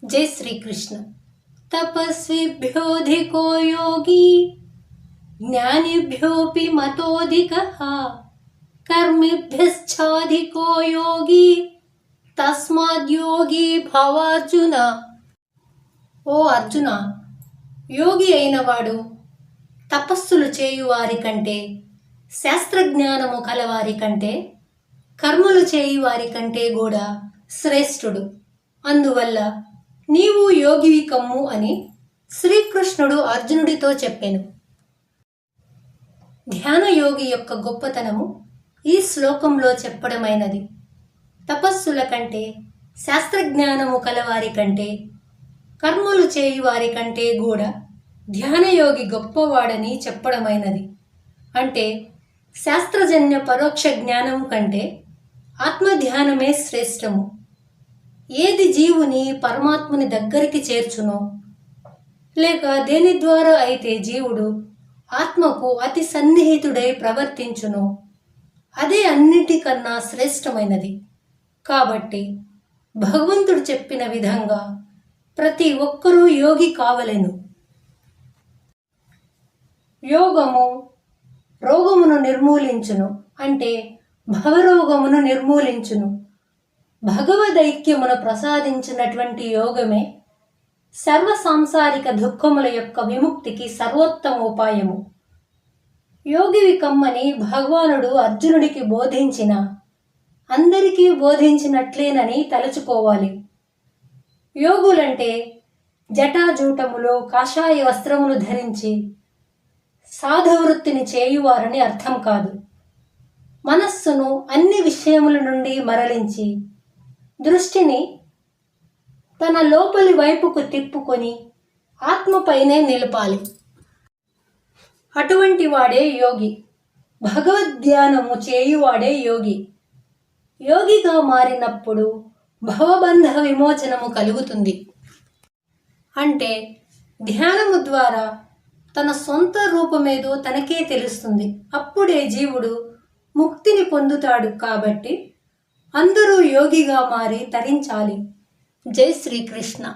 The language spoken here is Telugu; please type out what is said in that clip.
जय श्री कृष्ण। तपस्विभ्योऽधिको योगी ज्ञानिभ्योऽपि मतोऽधिकः कर्मिभ्यश्चाधिको योगी तस्माद्योगी भवार्जुन। ఓ అర్జున, యోగి అయినవాడు తపస్సులు చేయువారి కంటే, శాస్త్రజ్ఞానము కలవారి కంటే, కర్మలు చేయువారి కంటే కూడా శ్రేష్ఠుడు. అందువల్ల నీవు యోగివి కమ్ము అని శ్రీకృష్ణుడు అర్జునుడితో చెప్పెను. ధ్యాన యోగి యొక్క గొప్పతనము ఈ శ్లోకంలో చెప్పడమైనది. తపస్సుల కంటే, శాస్త్రజ్ఞానము కలవారి కంటే, కర్మలు చేయువారి కంటే కూడా ధ్యానయోగి గొప్పవాడని చెప్పడమైనది. అంటే శాస్త్రజన్య పరోక్ష జ్ఞానము కంటే ఆత్మధ్యానమే శ్రేష్టము. ఏది జీవుని పరమాత్మని దగ్గరికి చేర్చునో, లేక దేని ద్వారా అయితే జీవుడు ఆత్మకు అతి సన్నిహితుడై ప్రవర్తించునో అదే అన్నిటికన్నా శ్రేష్టమైనది. కాబట్టి భగవంతుడు చెప్పిన విధంగా ప్రతి ఒక్కరూ యోగి కావలెను. యోగము రోగమును నిర్మూలించును, అంటే భవరోగమును నిర్మూలించును. భగవదైక్యమును ప్రసాదించినటువంటి యోగమే సర్వ సాంసారిక దుఃఖముల యొక్క విముక్తికి సర్వోత్తమోపాయము. యోగివి కమ్మని భగవానుడు అర్జునుడికి బోధించిన అందరికీ బోధించినట్లేనని తలుచుకోవాలి. యోగులంటే జటాజూటములో కాషాయ వస్త్రములు ధరించి సాధవృత్తిని చేయువారని అర్థం కాదు. మనస్సును అన్ని విషయముల నుండి మరలించి దృష్టిని తన లోపలి వైపుకు తిప్పుకొని ఆత్మపైనే నిలపాలి. అటువంటి వాడే యోగి. భగవద్ధ్యానము చేయువాడే యోగి. యోగిగా మారినప్పుడు భవబంధ విమోచనము కలుగుతుంది. అంటే ధ్యానము ద్వారా తన సొంత రూపమేదో తనకే తెలుస్తుంది. అప్పుడే జీవుడు ముక్తిని పొందుతాడు. కాబట్టి అందరూ యోగిగా మారి తరించాలి. జై శ్రీకృష్ణ.